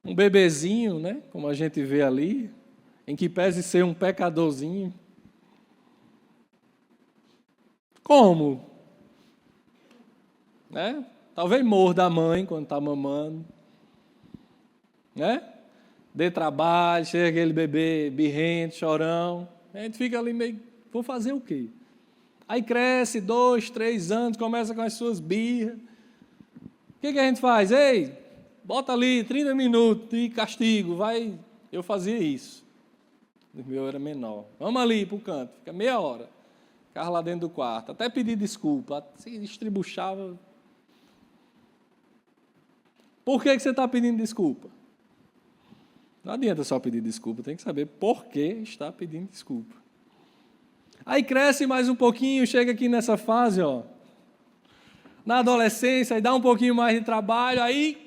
Um bebezinho, né, como a gente vê ali, em que pese ser um pecadorzinho. Como? Né? Talvez morda a mãe quando está mamando. Né? Dê trabalho, chega aquele bebê birrento, chorão. A gente fica ali meio, vou fazer o quê? Aí cresce, 2, 3 anos, começa com as suas birras. O que a gente faz? Ei, bota ali 30 minutos de castigo, vai. Eu fazia isso. O meu era menor. Vamos ali para o canto, fica meia hora. Ficava lá dentro do quarto, até pedir desculpa, se estribuchava. Por que você está pedindo desculpa? Não adianta só pedir desculpa, tem que saber por que está pedindo desculpa. Aí cresce mais um pouquinho, chega aqui nessa fase, ó, na adolescência, aí dá um pouquinho mais de trabalho, aí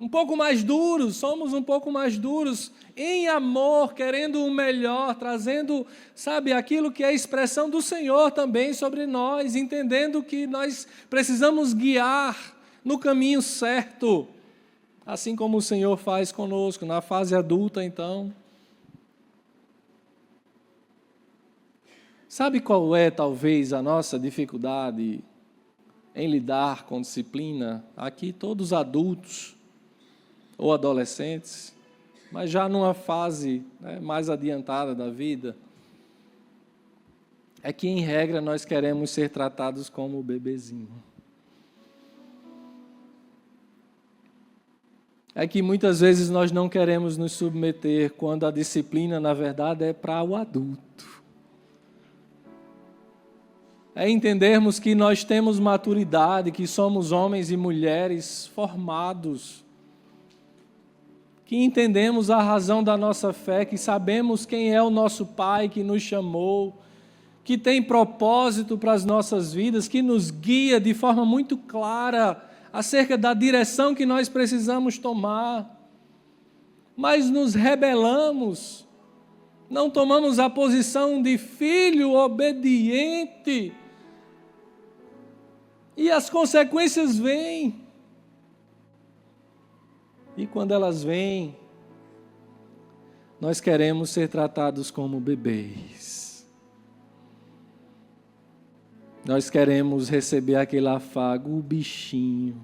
um pouco mais duros, somos um pouco mais duros, em amor, querendo o melhor, trazendo, sabe, aquilo que é a expressão do Senhor também sobre nós, entendendo que nós precisamos guiar no caminho certo, assim como o Senhor faz conosco, na fase adulta, então. Sabe qual é, talvez, a nossa dificuldade em lidar com disciplina? Aqui, todos adultos ou adolescentes, mas já numa fase, né, mais adiantada da vida, é que, em regra, nós queremos ser tratados como bebezinho. É que muitas vezes nós não queremos nos submeter quando a disciplina, na verdade, é para o adulto. É entendermos que nós temos maturidade, que somos homens e mulheres formados, que entendemos a razão da nossa fé, que sabemos quem é o nosso Pai que nos chamou, que tem propósito para as nossas vidas, que nos guia de forma muito clara acerca da direção que nós precisamos tomar. Mas nos rebelamos, não tomamos a posição de filho obediente, e as consequências vêm. E quando elas vêm, nós queremos ser tratados como bebês. Nós queremos receber aquele afago, o bichinho.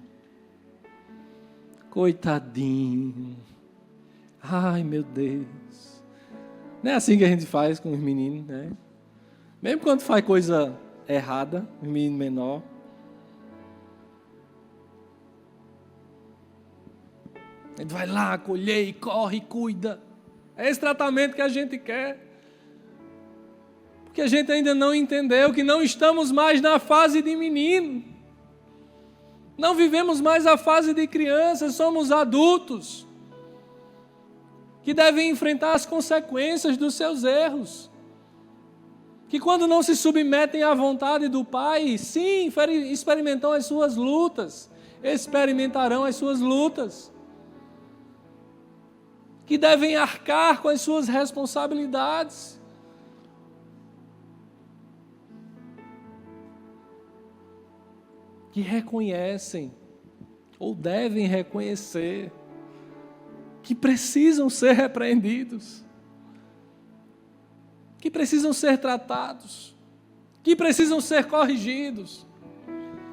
Coitadinho. Ai, meu Deus. Não é assim que a gente faz com os meninos, né? Mesmo quando faz coisa errada, os meninos menor. A gente vai lá, colher, corre, cuida. É esse tratamento que a gente quer. Porque a gente ainda não entendeu que não estamos mais na fase de menino. Não vivemos mais a fase de criança, somos adultos. Que devem enfrentar as consequências dos seus erros. Que quando não se submetem à vontade do Pai, sim, experimentam as suas lutas. Experimentarão as suas lutas. Que devem arcar com as suas responsabilidades. Que reconhecem, ou devem reconhecer, que precisam ser repreendidos, que precisam ser tratados, que precisam ser corrigidos,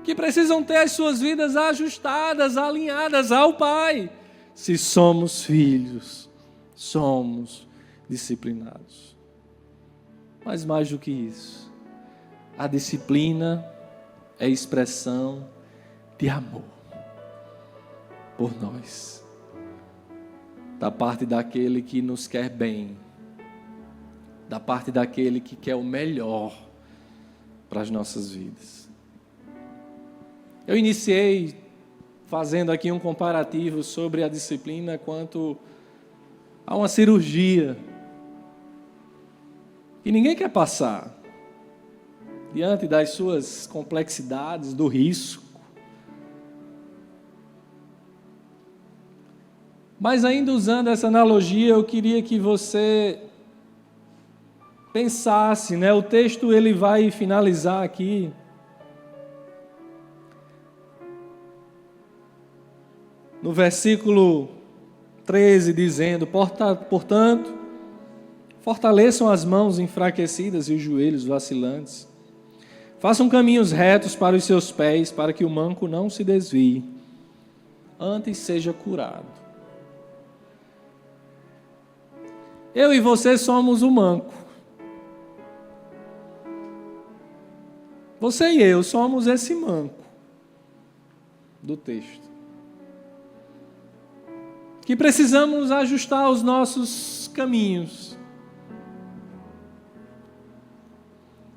que precisam ter as suas vidas ajustadas, alinhadas ao Pai. Se somos filhos, somos disciplinados. Mas mais do que isso, a disciplina é expressão de amor por nós, da parte daquele que nos quer bem, da parte daquele que quer o melhor para as nossas vidas. Eu iniciei fazendo aqui um comparativo sobre a disciplina quanto a uma cirurgia que ninguém quer passar, diante das suas complexidades, do risco. Mas ainda usando essa analogia, eu queria que você pensasse, né? O texto ele vai finalizar aqui no versículo 13, dizendo: portanto, fortaleçam as mãos enfraquecidas e os joelhos vacilantes. Façam caminhos retos para os seus pés, para que o manco não se desvie, antes seja curado. Eu e você somos o manco. Você e eu somos esse manco do texto. Que precisamos ajustar os nossos caminhos.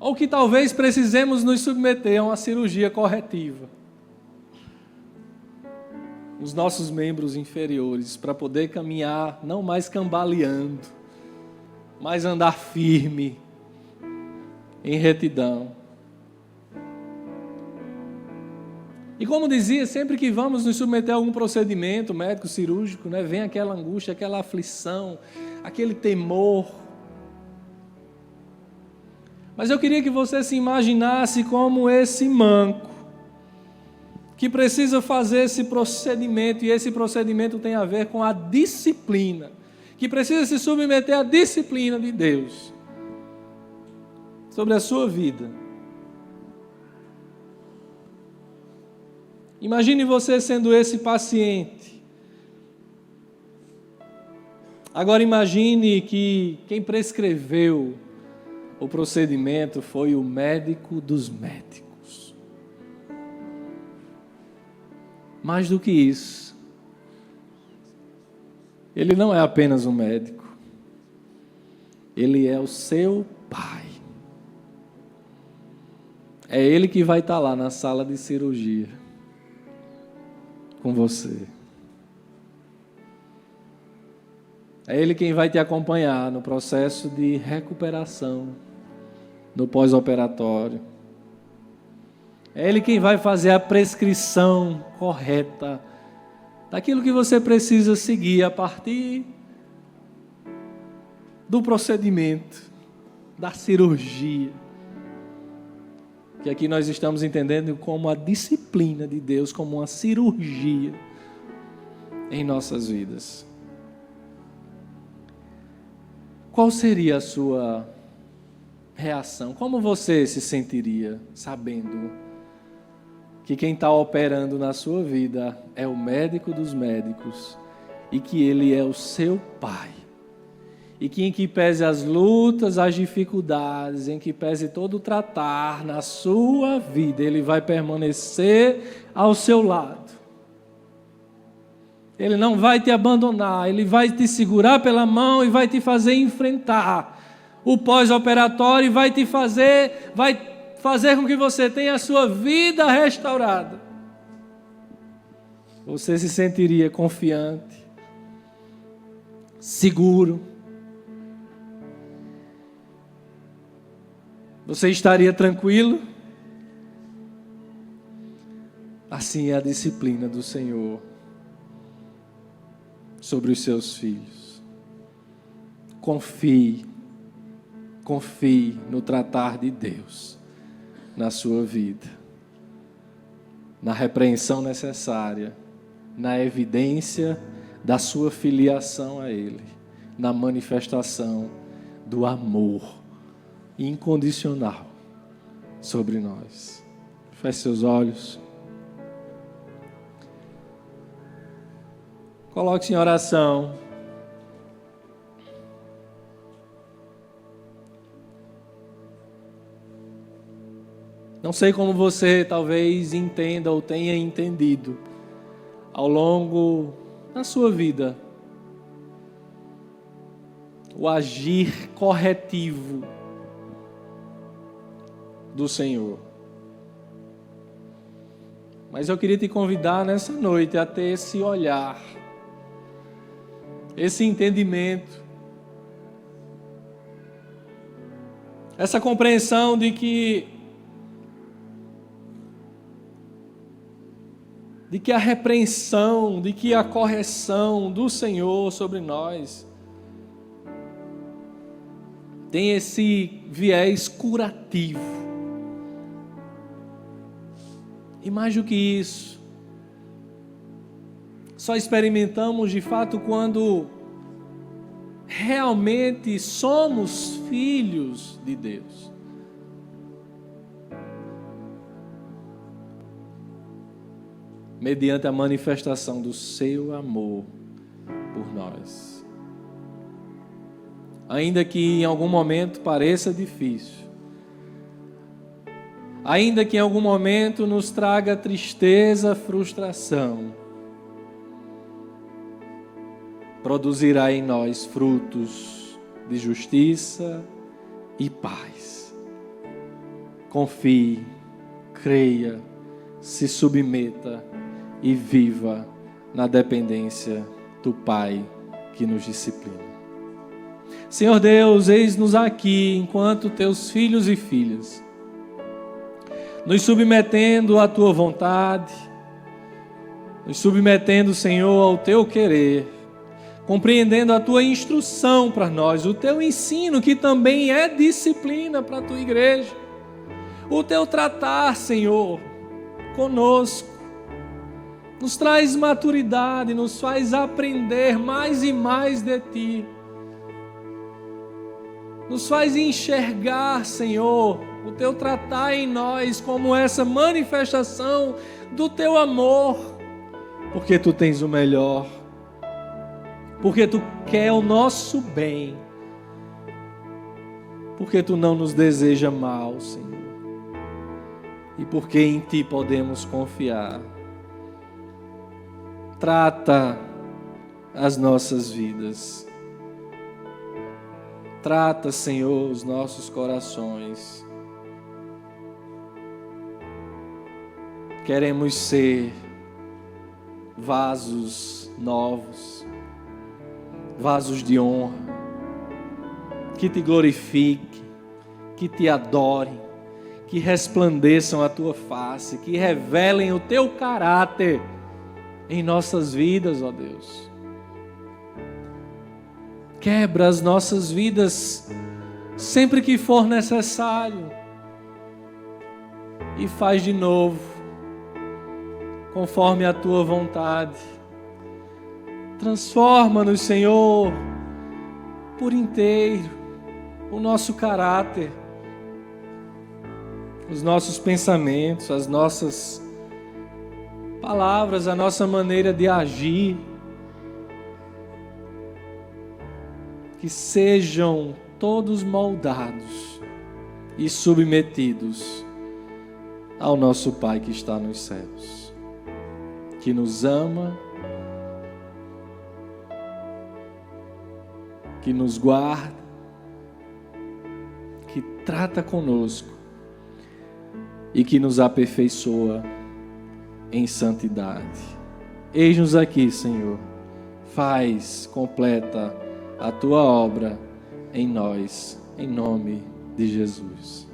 Ou que talvez precisemos nos submeter a uma cirurgia corretiva. Os nossos membros inferiores, para poder caminhar, não mais cambaleando, mas andar firme, em retidão. E como dizia, sempre que vamos nos submeter a algum procedimento médico, cirúrgico, né, vem aquela angústia, aquela aflição, aquele temor. Mas eu queria que você se imaginasse como esse manco, que precisa fazer esse procedimento, e esse procedimento tem a ver com a disciplina, que precisa se submeter à disciplina de Deus sobre a sua vida. Imagine você sendo esse paciente. Agora imagine que quem prescreveu o procedimento foi o médico dos médicos. Mais do que isso, ele não é apenas um médico, ele é o seu pai. É ele que vai estar lá na sala de cirurgia com você. É ele quem vai te acompanhar no processo de recuperação, no pós-operatório. É ele quem vai fazer a prescrição correta daquilo que você precisa seguir a partir do procedimento, da cirurgia, que aqui nós estamos entendendo como a disciplina de Deus, como uma cirurgia em nossas vidas. Qual seria a sua reação? Como você se sentiria sabendo que quem está operando na sua vida é o médico dos médicos e que Ele é o seu Pai? E que em que pese as lutas, as dificuldades, em que pese todo o tratar na sua vida, Ele vai permanecer ao seu lado. Ele não vai te abandonar, Ele vai te segurar pela mão e vai te fazer enfrentar o pós-operatório e vai fazer com que você tenha a sua vida restaurada. Você se sentiria confiante, seguro. Você estaria tranquilo? Assim é a disciplina do Senhor sobre os seus filhos. Confie no tratar de Deus na sua vida, na repreensão necessária, na evidência da sua filiação a Ele, na manifestação do amor incondicional sobre nós. Feche seus olhos. Coloque-se em oração. Não sei como você talvez entenda ou tenha entendido ao longo da sua vida o agir corretivo do Senhor. Mas eu queria te convidar nessa noite a ter esse olhar, esse entendimento, essa compreensão de que a repreensão, de que a correção do Senhor sobre nós tem esse viés curativo. E mais do que isso, só experimentamos de fato quando realmente somos filhos de Deus. Mediante a manifestação do seu amor por nós. Ainda que em algum momento pareça difícil, ainda que em algum momento nos traga tristeza, frustração, produzirá em nós frutos de justiça e paz. Confie, creia, se submeta e viva na dependência do Pai que nos disciplina. Senhor Deus, eis-nos aqui enquanto teus filhos e filhas, nos submetendo à tua vontade, nos submetendo, Senhor, ao teu querer, compreendendo a tua instrução para nós, o teu ensino, que também é disciplina para a tua igreja, o teu tratar, Senhor, conosco, nos traz maturidade, nos faz aprender mais e mais de ti, nos faz enxergar, Senhor, o teu tratar em nós como essa manifestação do teu amor, porque tu tens o melhor, porque tu quer o nosso bem, porque tu não nos deseja mal, Senhor, e porque em ti podemos confiar. Trata as nossas vidas. Trata, Senhor, os nossos corações. Queremos ser vasos novos, vasos de honra, que te glorifiquem, que te adorem, que resplandeçam a tua face, que revelem o teu caráter em nossas vidas, ó Deus. Quebra as nossas vidas sempre que for necessário e faz de novo, conforme a tua vontade. Transforma-nos, Senhor, por inteiro, o nosso caráter, os nossos pensamentos, as nossas palavras, a nossa maneira de agir, que sejam todos moldados e submetidos ao nosso Pai que está nos céus, que nos ama, que nos guarda, que trata conosco e que nos aperfeiçoa em santidade. Eis-nos aqui, Senhor. Faz, completa a tua obra em nós, em nome de Jesus.